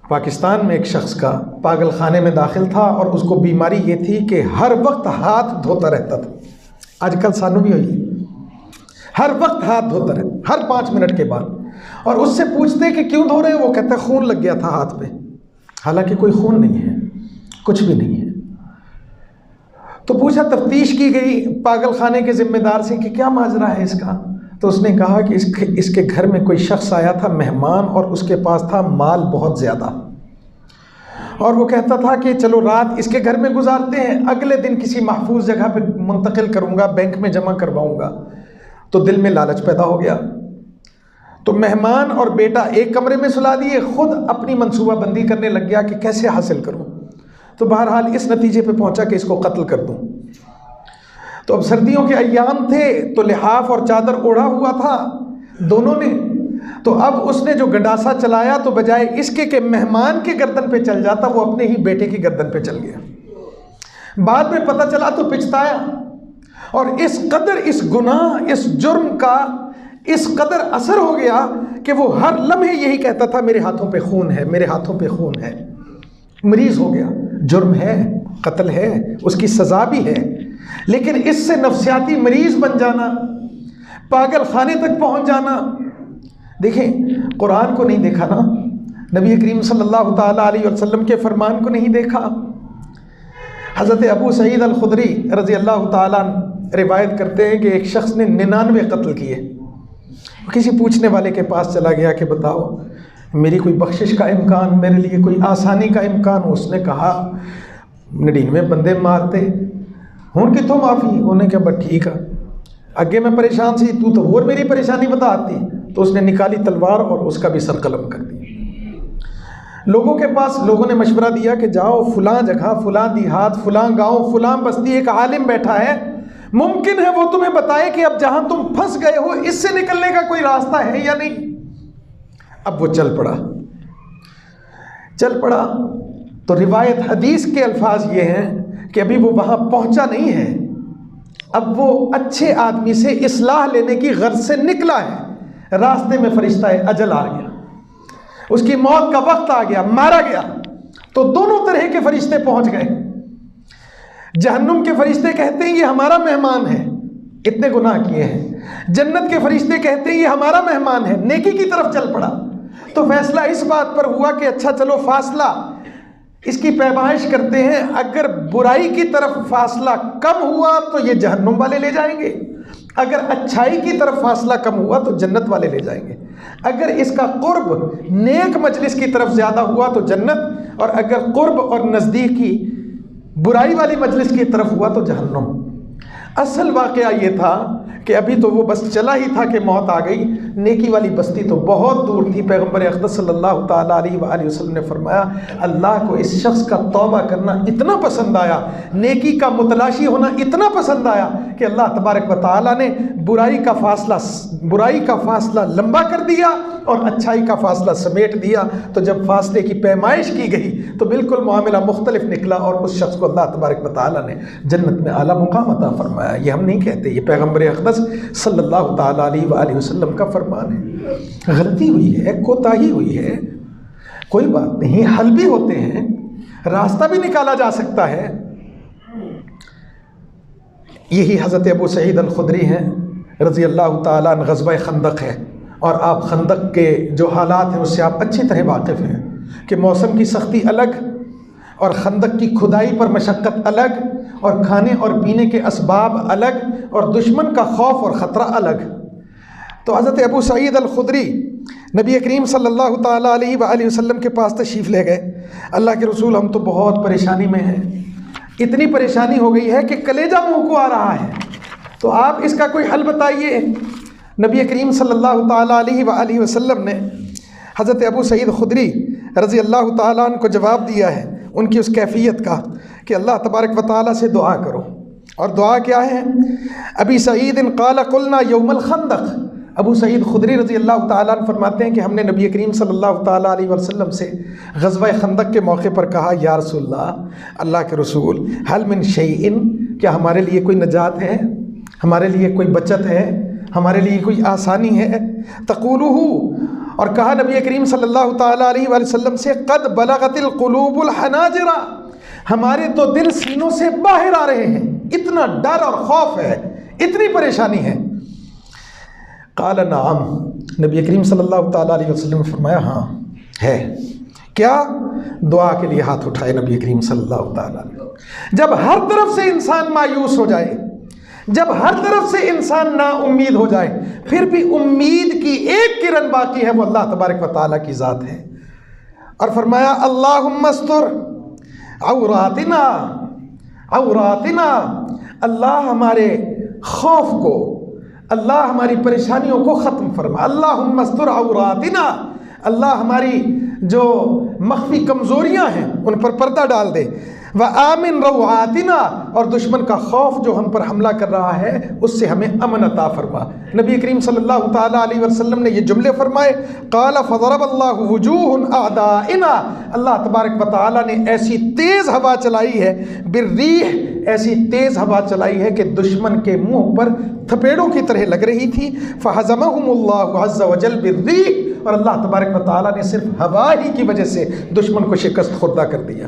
پاکستان میں ایک شخص کا پاگل خانے میں داخل تھا، اور اس کو بیماری یہ تھی کہ ہر وقت ہاتھ دھوتا رہتا تھا۔ آج کل سانو بھی ہوئی، ہر وقت ہاتھ دھوتا رہتا، ہر 5 منٹ کے بعد، اور اس سے پوچھتے کہ کیوں دھو رہے ہیں؟ وہ کہتا ہے خون لگ گیا تھا ہاتھ پہ، حالانکہ کوئی خون نہیں ہے، کچھ بھی نہیں ہے۔ تو پوچھا، تفتیش کی گئی پاگل خانے کے ذمہ دار سے کہ کیا ماجرا ہے اس کا؟ تو اس نے کہا کہ اس کے گھر میں کوئی شخص آیا تھا مہمان، اور اس کے پاس تھا مال بہت زیادہ، اور وہ کہتا تھا کہ چلو رات اس کے گھر میں گزارتے ہیں، اگلے دن کسی محفوظ جگہ پہ منتقل کروں گا، بینک میں جمع کرواؤں گا۔ تو دل میں لالچ پیدا ہو گیا، تو مہمان اور بیٹا ایک کمرے میں سلا دیے، خود اپنی منصوبہ بندی کرنے لگ گیا کہ کیسے حاصل کروں۔ تو بہرحال اس نتیجے پہ پہنچا کہ اس کو قتل کر دوں۔ تو اب سردیوں کے ایام تھے، تو لحاف اور چادر اوڑھا ہوا تھا دونوں نے، تو اب اس نے جو گنڈاسا چلایا تو بجائے اس کے کہ مہمان کے گردن پہ چل جاتا، وہ اپنے ہی بیٹے کی گردن پہ چل گیا۔ بعد میں پتہ چلا تو پچھتایا، اور اس قدر اس گناہ، اس جرم کا اس قدر اثر ہو گیا کہ وہ ہر لمحے یہی کہتا تھا میرے ہاتھوں پہ خون ہے، میرے ہاتھوں پہ خون ہے۔ مریض ہو گیا، جرم ہے، قتل ہے، اس کی سزا بھی ہے، لیکن اس سے نفسیاتی مریض بن جانا، پاگل خانے تک پہنچ جانا۔ دیکھیں، قرآن کو نہیں دیکھا نا، نبی کریم صلی اللہ تعالیٰ علیہ وسلم کے فرمان کو نہیں دیکھا۔ حضرت ابو سعید الخدری رضی اللہ تعالیٰ روایت کرتے ہیں کہ ایک شخص نے 99 قتل کیے، کسی پوچھنے والے کے پاس چلا گیا کہ بتاؤ میری کوئی بخشش کا امکان، میرے لیے کوئی آسانی کا امکان؟ اس نے کہا 99 بندے مارتے ہوں کتوں معافی؟ انہوں نے کہا بس ٹھیک ہے، اگے میں پریشان سی، تو اور میری پریشانی بتا آتی۔ تو اس نے نکالی تلوار اور اس کا بھی سر قلم کر دیا۔ لوگوں کے پاس لوگوں نے مشورہ دیا کہ جاؤ فلاں جگہ، فلاں دیہات، فلاں گاؤں، فلاں بستی ایک عالم بیٹھا ہے، ممکن ہے وہ تمہیں بتائے کہ اب جہاں تم پھنس گئے ہو اس سے نکلنے کا کوئی راستہ ہے یا نہیں۔ اب وہ چل پڑا تو روایت حدیث کے الفاظ یہ ہیں کہ ابھی وہ وہاں پہنچا نہیں ہے، اب وہ اچھے آدمی سے اصلاح لینے کی غرض سے نکلا ہے، راستے میں فرشتہ اجل آ گیا، اس کی موت کا وقت آ گیا، مارا گیا۔ تو دونوں طرح کے فرشتے پہنچ گئے۔ جہنم کے فرشتے کہتے ہیں یہ ہمارا مہمان ہے، اتنے گناہ کیے ہیں۔ جنت کے فرشتے کہتے ہیں یہ ہمارا مہمان ہے، نیکی کی طرف چل پڑا۔ تو فیصلہ اس بات پر ہوا کہ اچھا چلو فاصلہ اس کی پیمائش کرتے ہیں، اگر برائی کی طرف فاصلہ کم ہوا تو یہ جہنم والے لے جائیں گے، اگر اچھائی کی طرف فاصلہ کم ہوا تو جنت والے لے جائیں گے، اگر اس کا قرب نیک مجلس کی طرف زیادہ ہوا تو جنت، اور اگر قرب اور نزدیکی برائی والی مجلس کی طرف ہوا تو جہنم۔ اصل واقعہ یہ تھا کہ ابھی تو وہ بس چلا ہی تھا کہ موت آ گئی، نیکی والی بستی تو بہت دور تھی۔ پیغمبر اقدس صلی اللہ تعالیٰ علیہ وآلہ وسلم نے فرمایا اللہ کو اس شخص کا توبہ کرنا اتنا پسند آیا، نیکی کا متلاشی ہونا اتنا پسند آیا کہ اللہ تبارک و تعالیٰ نے برائی کا فاصلہ لمبا کر دیا اور اچھائی کا فاصلہ سمیٹ دیا۔ تو جب فاصلے کی پیمائش کی گئی تو بالکل معاملہ مختلف نکلا، اور اس شخص کو اللہ تبارک و تعالیٰ نے جنت میں اعلیٰ مقام عطا فرمایا۔ یہ ہم نہیں کہتے، یہ پیغمبر اقدس صلی اللہ تعالیٰ علیہ وآلہ وسلم کا فرمان ہے۔ غلطی ہوئی ہے، کوتاہی ہوئی ہے، کوئی بات نہیں، حل بھی ہوتے ہیں، راستہ بھی نکالا جا سکتا ہے۔ یہی حضرت ابو سعید الخدری ہیں رضی اللہ تعالیٰ عنہ، غزوہ خندق ہے، اور آپ خندق کے جو حالات ہیں اس سے آپ اچھی طرح واقف ہیں کہ موسم کی سختی الگ، اور خندق کی کھدائی پر مشقت الگ، اور کھانے اور پینے کے اسباب الگ، اور دشمن کا خوف اور خطرہ الگ۔ تو حضرت ابو سعید الخدری نبی کریم صلی اللہ تعالیٰ علیہ وآلہ وسلم کے پاس تشریف لے گئے۔ اللہ کے رسول ہم تو بہت پریشانی میں ہیں، اتنی پریشانی ہو گئی ہے کہ کلیجہ منہ کو آ رہا ہے، تو آپ اس کا کوئی حل بتائیے۔ نبی کریم صلی اللہ تعالیٰ علیہ وآلہ وسلم نے حضرت ابو سعید خدری رضی اللہ تعالیٰ عنہ کو جواب دیا ہے ان کی اس کیفیت کا کہ اللہ تبارک و تعالیٰ سے دعا کرو، اور دعا کیا ہے؟ ابی سعید قال قلنا یوم الخندق، ابو سعید خدری رضی اللہ تعالیٰ عنہ فرماتے ہیں کہ ہم نے نبی کریم صلی اللہ تعالیٰ علیہ وسلم سے غزوہ خندق کے موقع پر کہا یا رسول اللہ کے رسول حل من شیئن، کیا ہمارے لیے کوئی نجات ہے، ہمارے لیے کوئی بچت ہے، ہمارے لیے کوئی آسانی ہے؟ تقولہ، اور کہا نبی کریم صلی اللہ تعالیٰ علیہ وآلہ وسلم سے قد بلغت القلوب الحناجر، ہمارے تو دل سینوں سے باہر آ رہے ہیں، اتنا ڈر اور خوف ہے، اتنی پریشانی ہے۔ قال نعم، نبی کریم صلی اللہ تعالیٰ علیہ وسلم نے فرمایا ہاں ہے۔ کیا؟ دعا کے لیے ہاتھ اٹھائے نبی کریم صلی اللہ تعالیٰ علیہ وسلم۔ جب ہر طرف سے انسان مایوس ہو جائے، جب ہر طرف سے انسان نا امید ہو جائے، پھر بھی امید کی ایک کرن باقی ہے، وہ اللہ تبارک و تعالیٰ کی ذات ہے۔ اور فرمایا اللہم استر عوراتنا، اللہ ہمارے خوف کو، اللہ ہماری پریشانیوں کو ختم فرما، اللہم استر عوراتنا، اللہ ہماری جو مخفی کمزوریاں ہیں ان پر پردہ ڈال دے، وآمن روعاتنا، اور دشمن کا خوف جو ہم پر حملہ کر رہا ہے اس سے ہمیں امن عطا فرما۔ نبی کریم صلی اللہ تعالیٰ علیہ وسلم نے یہ جملے فرمائے، قال فضرب اللہ وجوہ اعدائنا، اللہ تبارک و تعالیٰ نے ایسی تیز ہوا چلائی ہے، بالریح، ایسی تیز ہوا چلائی ہے کہ دشمن کے منہ پر تھپیڑوں کی طرح لگ رہی تھی، فہزمہم اللہ عز وجل بالریح، اور اللہ تبارک و تعالیٰ نے صرف ہوا ہی کی وجہ سے دشمن کو شکست خوردہ کر دیا۔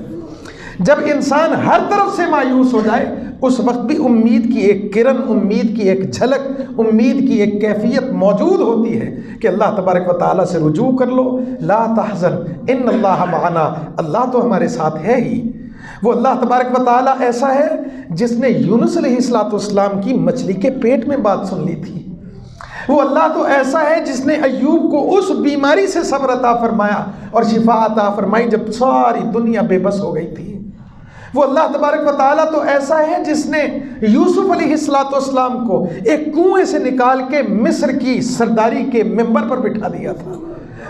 جب انسان ہر طرف سے مایوس ہو جائے اس وقت بھی امید کی ایک کرن، امید کی ایک جھلک، امید کی ایک کیفیت موجود ہوتی ہے کہ اللہ تبارک و تعالیٰ سے رجوع کر لو، لا تحزن ان اللہ معنا، اللہ تو ہمارے ساتھ ہے ہی۔ وہ اللہ تبارک و تعالیٰ ایسا ہے جس نے یونس علیہ السلام کی مچھلی کے پیٹ میں بات سن لی تھی، وہ اللہ تو ایسا ہے جس نے ایوب کو اس بیماری سے صبر عطا فرمایا اور شفا عطا فرمائی جب ساری دنیا بے بس ہو گئی تھی۔ وہ اللہ تبارک و تعالیٰ تو ایسا ہے جس نے یوسف علیہ السلام کو ایک کنویں سے نکال کے مصر کی سرداری کے منبر پر بٹھا دیا تھا۔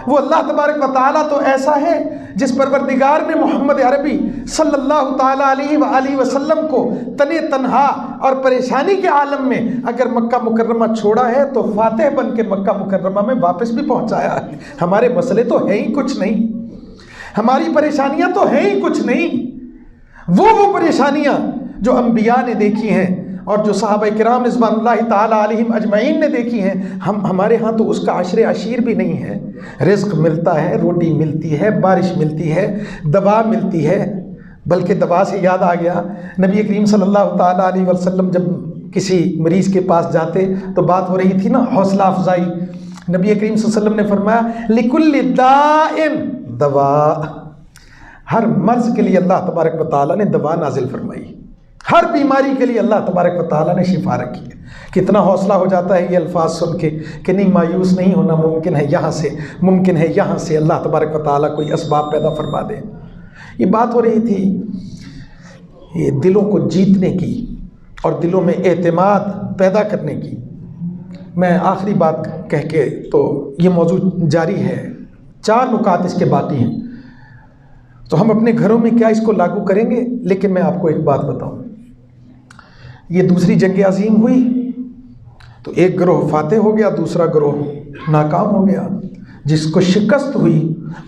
وہ اللہ تبارک و تعالیٰ تو ایسا ہے جس پروردگار نے محمد عربی صلی اللہ تعالیٰ علیہ وآلہ وسلم کو تنے تنہا اور پریشانی کے عالم میں اگر مکہ مکرمہ چھوڑا ہے تو فاتح بن کے مکہ مکرمہ میں واپس بھی پہنچایا ہے۔ ہمارے مسئلے تو ہیں ہی کچھ نہیں، ہماری پریشانیاں تو ہیں ہی کچھ نہیں، وہ پریشانیاں جو انبیاء نے دیکھی ہیں اور جو صحابہ کرام رضوان اللہ تعالیٰ علیہم اجمعین نے دیکھی ہیں، ہمارے ہاں تو اس کا عشر عشیر بھی نہیں ہے۔ رزق ملتا ہے، روٹی ملتی ہے، بارش ملتی ہے، دوا ملتی ہے، بلکہ دوا سے یاد آ گیا، نبی کریم صلی اللہ تعالیٰ علیہ وسلم جب کسی مریض کے پاس جاتے تو بات ہو رہی تھی نا حوصلہ افزائی، نبی کریم صلی اللہ علیہ وسلم نے فرمایا لِكُلِّ دَاءٍ دوا، ہر مرض کے لیے اللہ تبارک و تعالیٰ نے دوا نازل فرمائی۔ ہر بیماری کے لیے اللہ تبارک و تعالیٰ نے شفا رکھی ہے۔ کتنا حوصلہ ہو جاتا ہے یہ الفاظ سن کے کہ نہیں، مایوس نہیں ہونا، ممکن ہے یہاں سے، ممکن ہے یہاں سے اللہ تبارک و تعالیٰ کوئی اسباب پیدا فرما دے۔ یہ بات ہو رہی تھی یہ دلوں کو جیتنے کی اور دلوں میں اعتماد پیدا کرنے کی۔ میں آخری بات کہہ کے تو یہ موضوع جاری ہے، 4 نکات اس کے باقی ہیں، تو ہم اپنے گھروں میں کیا اس کو لاگو کریں گے۔ لیکن میں آپ کو ایک بات بتاؤں، یہ دوسری جنگ عظیم ہوئی تو ایک گروہ فاتح ہو گیا، دوسرا گروہ ناکام ہو گیا۔ جس کو شکست ہوئی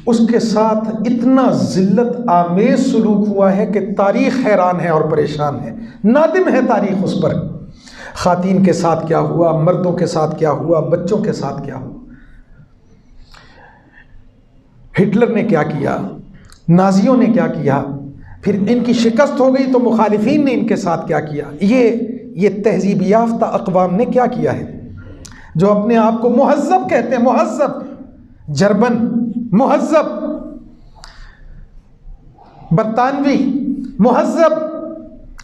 اس کے ساتھ اتنا ذلت آمیز سلوک ہوا ہے کہ تاریخ حیران ہے اور پریشان ہے، نادم ہے تاریخ اس پر۔ خواتین کے ساتھ کیا ہوا، مردوں کے ساتھ کیا ہوا، بچوں کے ساتھ کیا ہوا، ہٹلر نے کیا کیا، نازیوں نے کیا کیا، پھر ان کی شکست ہو گئی تو مخالفین نے ان کے ساتھ کیا کیا۔ یہ تہذیب یافتہ اقوام نے کیا کیا ہے، جو اپنے آپ کو مہذب کہتے ہیں، مہذب، جرمن مہذب، برطانوی مہذب،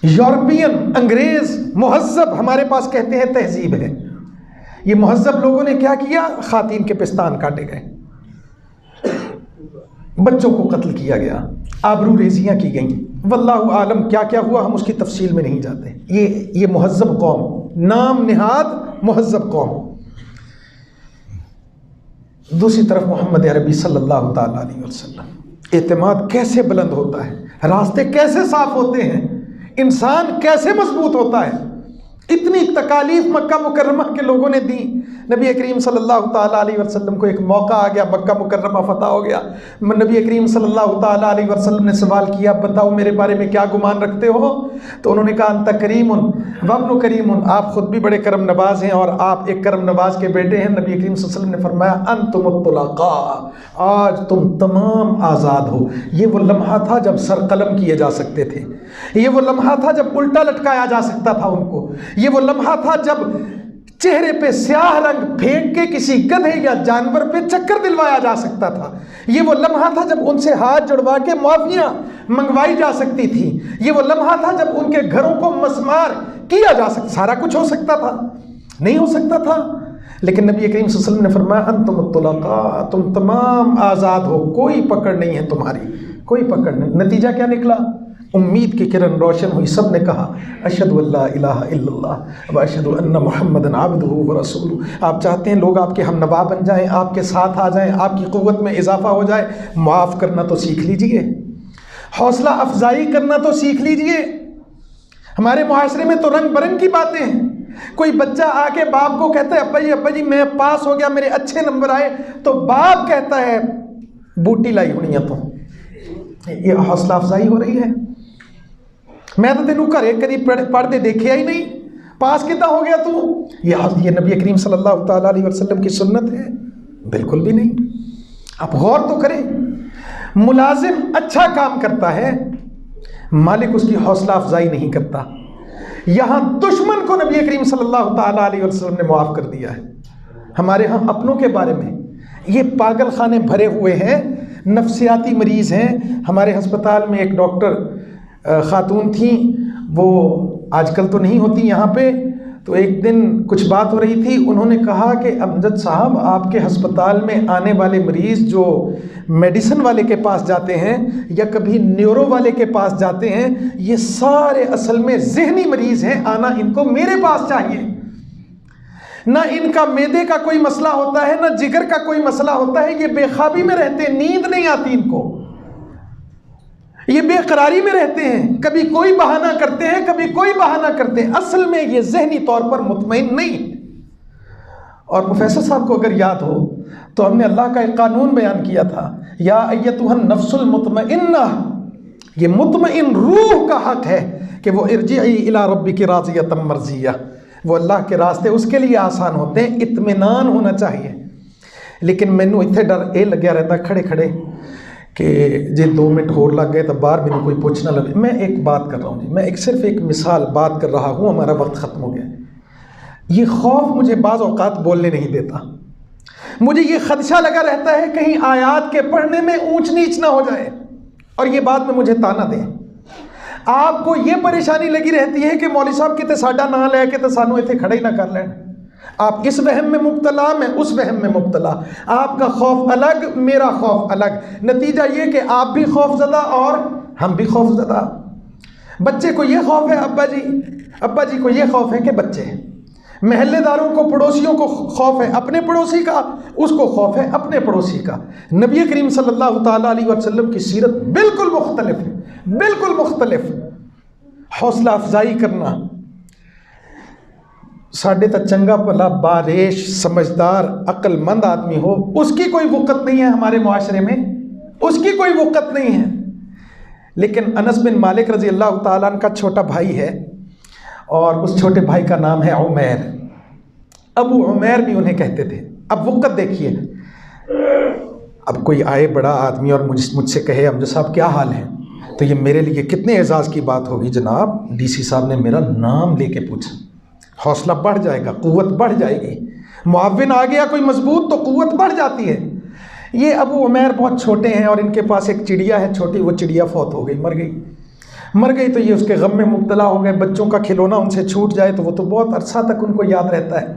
یورپین انگریز مہذب، ہمارے پاس کہتے ہیں تہذیب ہے۔ یہ مہذب لوگوں نے کیا کیا؟ خواتین کے پستان کاٹے گئے، بچوں کو قتل کیا گیا، آبرو ریزیاں کی گئیں، واللہ عالم کیا کیا ہوا، ہم اس کی تفصیل میں نہیں جاتے۔ یہ مہذب قوم، نام نہاد مہذب قوم۔ دوسری طرف محمد عربی صلی اللہ تعالیٰ علیہ وسلم، اعتماد کیسے بلند ہوتا ہے، راستے کیسے صاف ہوتے ہیں، انسان کیسے مضبوط ہوتا ہے۔ اتنی تکالیف مکہ مکرمہ کے لوگوں نے دی، نبی کریم صلی اللہ تعالیٰ علیہ وسلم کو ایک موقع آ گیا، مکہ مکرمہ فتح ہو گیا۔ نبی کریم صلی اللہ تعالیٰ علیہ وسلم نے سوال کیا، بتاؤ میرے بارے میں کیا گمان رکھتے ہو؟ تو انہوں نے کہا انت کریم وابن کریم، آپ خود بھی بڑے کرم نواز ہیں اور آپ ایک کرم نواز کے بیٹے ہیں۔ نبی کریم صلی اللہ علیہ وسلم نے فرمایا انتم الطلقاء، آج تم تمام آزاد ہو۔ یہ وہ لمحہ تھا جب سر قلم کیے جا سکتے تھے، یہ وہ لمحہ تھا جب الٹا لٹکایا جا سکتا تھا ان کو، یہ وہ لمحہ تھا جب چہرے پہ سیاہ رنگ پھینک کے کسی گدھے یا جانور پہ چکر دلوایا جا سکتا تھا، یہ وہ لمحہ تھا جب ان سے ہاتھ جڑوا کے معافیاں منگوائی جا سکتی تھی، یہ وہ لمحہ تھا جب ان کے گھروں کو مسمار کیا جا سکتا، سارا کچھ ہو سکتا تھا، نہیں ہو سکتا تھا۔ لیکن نبی کریم صلی اللہ علیہ وسلم نے فرمایا انتم الطلقاء، تم تمام آزاد ہو، کوئی پکڑ نہیں ہے تمہاری، کوئی پکڑ نہیں۔ نتیجہ کیا نکلا؟ امید کی کرن روشن ہوئی، سب نے کہا اشہد ان لا الہ الا اللہ و اشہد ان محمدًا عبدہ و رسولہ۔ آپ چاہتے ہیں لوگ آپ کے ہم نوا بن جائیں، آپ کے ساتھ آ جائیں، آپ کی قوت میں اضافہ ہو جائے، معاف کرنا تو سیکھ لیجئے، حوصلہ افزائی کرنا تو سیکھ لیجئے۔ ہمارے معاشرے میں تو رنگ برنگ کی باتیں ہیں۔ کوئی بچہ آ کے باپ کو کہتا ہے ابا جی میں پاس ہو گیا، میرے اچھے نمبر آئے، تو باپ کہتا ہے بوٹی لائی ہونی ہے تو۔ یہ حوصلہ افزائی ہو رہی ہے؟ میں تو تینوں گھرے کدی پڑھتے دیکھے ہی نہیں، پاس کتنا ہو گیا تو؟ یہ نبی کریم صلی اللہ تعالیٰ علیہ وسلم کی سنت ہے؟ بالکل بھی نہیں۔ آپ غور تو کریں، ملازم اچھا کام کرتا ہے، مالک اس کی حوصلہ افزائی نہیں کرتا۔ یہاں دشمن کو نبی کریم صلی اللہ تعالیٰ علیہ وسلم نے معاف کر دیا ہے۔ ہمارے ہاں اپنوں کے بارے میں یہ پاگل خانے بھرے ہوئے ہیں، نفسیاتی مریض ہیں۔ ہمارے ہسپتال میں ایک ڈاکٹر خاتون تھیں، وہ آج کل تو نہیں ہوتی یہاں پہ، تو ایک دن کچھ بات ہو رہی تھی، انہوں نے کہا کہ امجد صاحب آپ کے ہسپتال میں آنے والے مریض جو میڈیسن والے کے پاس جاتے ہیں یا کبھی نیورو والے کے پاس جاتے ہیں، یہ سارے اصل میں ذہنی مریض ہیں، آنا ان کو میرے پاس چاہیے۔ نہ ان کا معدے کا کوئی مسئلہ ہوتا ہے، نہ جگر کا کوئی مسئلہ ہوتا ہے، یہ بے خوابی میں رہتے ہیں، نیند نہیں آتی ان کو، یہ بے قراری میں رہتے ہیں، کبھی کوئی بہانہ کرتے ہیں، کبھی کوئی بہانہ کرتے ہیں، اصل میں یہ ذہنی طور پر مطمئن نہیں۔ اور پروفیسر صاحب کو اگر یاد ہو تو ہم نے اللہ کا ایک قانون بیان کیا تھا، یا ایتھا النفس المطمئنہ، یہ مطمئن روح کا حق ہے کہ وہ ارجعی الی ربک راضیۃ مرضیہ، وہ اللہ کے راستے اس کے لیے آسان ہوتے ہیں، اطمینان ہونا چاہیے۔ لیکن مینوں اتنے ڈر اے لگیا رہتا کھڑے کھڑے کہ جی 2 منٹ ہور لگ گئے تو باہر مینوں کوئی پوچھنا لگے۔ میں ایک بات کر رہا ہوں جی، میں صرف ایک مثال بات کر رہا ہوں، ہمارا وقت ختم ہو گیا۔ یہ خوف مجھے بعض اوقات بولنے نہیں دیتا، مجھے یہ خدشہ لگا رہتا ہے کہیں آیات کے پڑھنے میں اونچ نیچ نہ ہو جائے اور یہ بات میں مجھے تانا دیں۔ آپ کو یہ پریشانی لگی رہتی ہے کہ مولوی صاحب کتے ساڈا نام لے کے تو سانو ایتھے کھڑا ہی نہ کر لین. آپ اس وہم میں مبتلا، میں اس وہم میں مبتلا. آپ کا خوف الگ، میرا خوف الگ. نتیجہ یہ کہ آپ بھی خوف زدہ اور ہم بھی خوف زدہ. بچے کو یہ خوف ہے ابا جی کو یہ خوف ہے کہ بچے. محلے داروں کو، پڑوسیوں کو خوف ہے اپنے پڑوسی کا، اس کو خوف ہے اپنے پڑوسی کا. نبی کریم صلی اللہ تعالیٰ علیہ وسلم کی سیرت بالکل مختلف ہے، بالکل مختلف. حوصلہ افزائی کرنا. ساڈے تا چنگا بھلا باریش سمجھدار عقل مند آدمی ہو، اس کی کوئی وقت نہیں ہے ہمارے معاشرے میں، اس کی کوئی وقت نہیں ہے. لیکن انس بن مالک رضی اللہ تعالیٰ عنہ کا چھوٹا بھائی ہے، اور اس چھوٹے بھائی کا نام ہے عمیر. ابو عمیر بھی انہیں کہتے تھے. اب وقت دیکھیے، اب کوئی آئے بڑا آدمی اور مجھ سے کہے امجد صاحب کیا حال ہے، تو یہ میرے لیے کتنے اعزاز کی بات ہوگی. جناب ڈی سی صاحب نے میرا نام لے کے پوچھا. حوصلہ بڑھ جائے گا، قوت بڑھ جائے گی. معاون آ گیا کوئی مضبوط تو قوت بڑھ جاتی ہے. یہ ابو عمیر بہت چھوٹے ہیں، اور ان کے پاس ایک چڑیا ہے چھوٹی، وہ چڑیا فوت ہو گئی، مر گئی تو یہ اس کے غم میں مبتلا ہو گئے. بچوں کا کھلونا ان سے چھوٹ جائے تو وہ تو بہت عرصہ تک ان کو یاد رہتا ہے.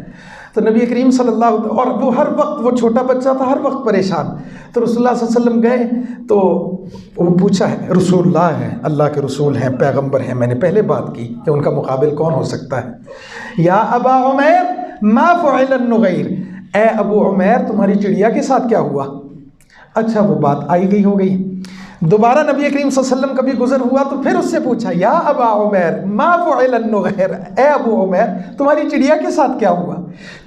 تو نبی کریم صلی اللہ علیہ وسلم، اور وہ ہر وقت، وہ چھوٹا بچہ تھا، ہر وقت پریشان. تو رسول اللہ صلی اللہ علیہ وسلم گئے تو وہ پوچھا ہے، رسول اللہ ہیں، اللہ کے رسول ہیں، پیغمبر ہیں. میں نے پہلے بات کی کہ ان کا مقابل کون ہو سکتا ہے. یا ابا عمیر ما فعل النغیر، اے ابو عمیر تمہاری چڑیا کے ساتھ کیا ہوا. اچھا وہ بات آئی گئی ہو گئی. دوبارہ نبی کریم صلی اللہ علیہ وسلم کبھی گزر ہوا تو پھر اس سے پوچھا، یا ابا عمیر ما فعل النغیر، اے ابو عمیر تمہاری چڑیا کے ساتھ کیا ہوا.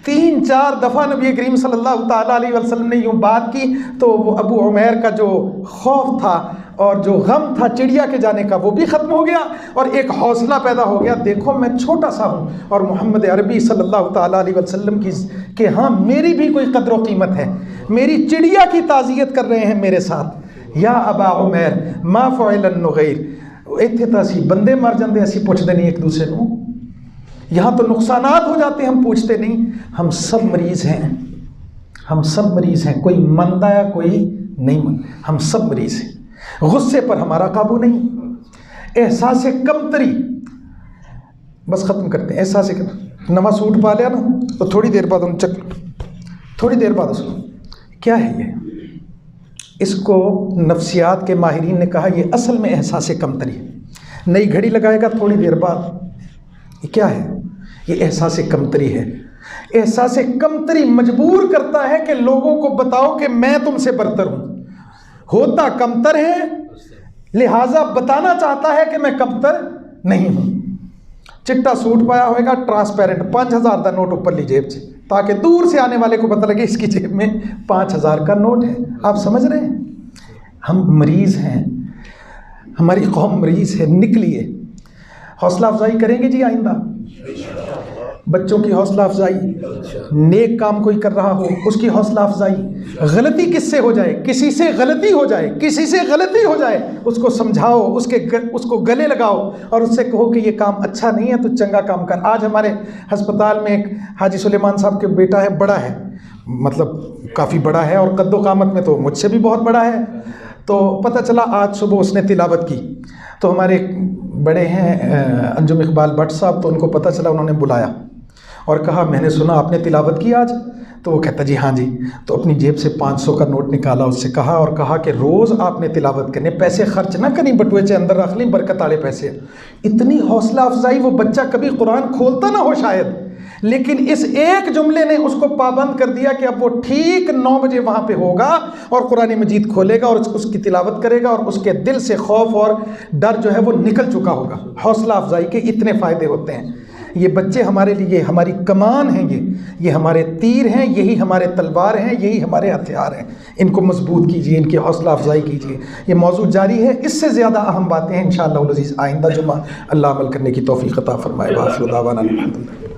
3-4 دفعہ نبی کریم صلی اللہ تعالیٰ علیہ وسلم نے یوں بات کی تو وہ ابو عمیر کا جو خوف تھا اور جو غم تھا چڑیا کے جانے کا وہ بھی ختم ہو گیا، اور ایک حوصلہ پیدا ہو گیا. دیکھو میں چھوٹا سا ہوں اور محمد عربی صلی اللہ تعالیٰ علیہ وسلم کہ ہاں میری بھی کوئی قدر و قیمت ہے، میری چڑیا کی تعزیت کر رہے ہیں میرے ساتھ. یا ابا عمیر ما فعل النغیر. ایتھے تو اسی بندے مر جاندے، اسی پوچھتے نہیں ایک دوسرے کو. یہاں تو نقصانات ہو جاتے ہیں، ہم پوچھتے نہیں. ہم سب مریض ہیں، ہم سب مریض ہیں. کوئی مندہ یا کوئی نہیں مند، ہم سب مریض ہیں. غصے پر ہمارا قابو نہیں. احساس کمتری، بس ختم کرتے ہیں. احساس نواں سوٹ پا لیا نا تو تھوڑی دیر بعد تھوڑی دیر بعد اس کو کیا ہے یہ، اس کو نفسیات کے ماہرین نے کہا یہ اصل میں احساس کمتری ہے. نئی گھڑی لگائے گا تھوڑی دیر بعد، یہ کیا ہے، یہ احساس کمتری ہے. احساس کمتری مجبور کرتا ہے کہ لوگوں کو بتاؤ کہ میں تم سے برتر ہوں. ہوتا کمتر ہے لہٰذا بتانا چاہتا ہے کہ میں کمتر نہیں ہوں. چٹا سوٹ پایا ہوئے گا ٹرانسپیرنٹ، 5000 کا نوٹ اوپر لی جیب سے، تاکہ دور سے آنے والے کو پتہ لگے اس کی جیب میں 5000 کا نوٹ ہے. آپ سمجھ رہے ہیں، ہم مریض ہیں، ہماری قوم مریض ہے. نکلیے، حوصلہ افزائی کریں گے جی آئندہ. بچوں کی حوصلہ افزائی، نیک کام کوئی کر رہا ہو اس کی حوصلہ افزائی. غلطی کس سے ہو جائے، کسی سے غلطی ہو جائے، کسی سے غلطی ہو جائے، اس کو سمجھاؤ، اس کو گلے لگاؤ اور اس سے کہو کہ یہ کام اچھا نہیں ہے تو چنگا کام کر. آج ہمارے ہسپتال میں ایک حاجی سلیمان صاحب کے بیٹا ہے، بڑا ہے، مطلب کافی بڑا ہے، اور قد و قامت میں تو مجھ سے بھی بہت بڑا ہے. تو پتہ چلا آج صبح اس نے تلاوت کی، تو ہمارے بڑے ہیں انجم اقبال بٹ صاحب، تو ان کو پتہ چلا، انہوں نے بلایا اور کہا میں نے سنا آپ نے تلاوت کی آج. تو وہ کہتا جی ہاں جی. تو اپنی جیب سے 500 کا نوٹ نکالا، اس سے کہا کہ روز آپ نے تلاوت کرنے، پیسے خرچ نہ کریں، بٹوے سے اندر رکھ لیں، برکت والے پیسے. اتنی حوصلہ افزائی. وہ بچہ کبھی قرآن کھولتا نہ ہو شاید، لیکن اس ایک جملے نے اس کو پابند کر دیا کہ اب وہ ٹھیک 9 بجے وہاں پہ ہوگا اور قرآن مجید کھولے گا اور اس کی تلاوت کرے گا، اور اس کے دل سے خوف اور ڈر جو ہے وہ نکل چکا ہوگا. حوصلہ افزائی کے اتنے فائدے ہوتے ہیں. یہ بچے ہمارے لیے ہماری کمان ہیں، یہ ہمارے تیر ہیں، یہی ہمارے تلوار ہیں، یہی ہمارے ہتھیار ہیں. ان کو مضبوط کیجئے، ان کی حوصلہ افزائی کیجئے. یہ موضوع جاری ہے، اس سے زیادہ اہم باتیں ہیں انشاءاللہ العزیز آئندہ جمعہ. اللہ عمل کرنے کی توفیق عطا فرمائے. وآخر دعوانا الحمدللہ.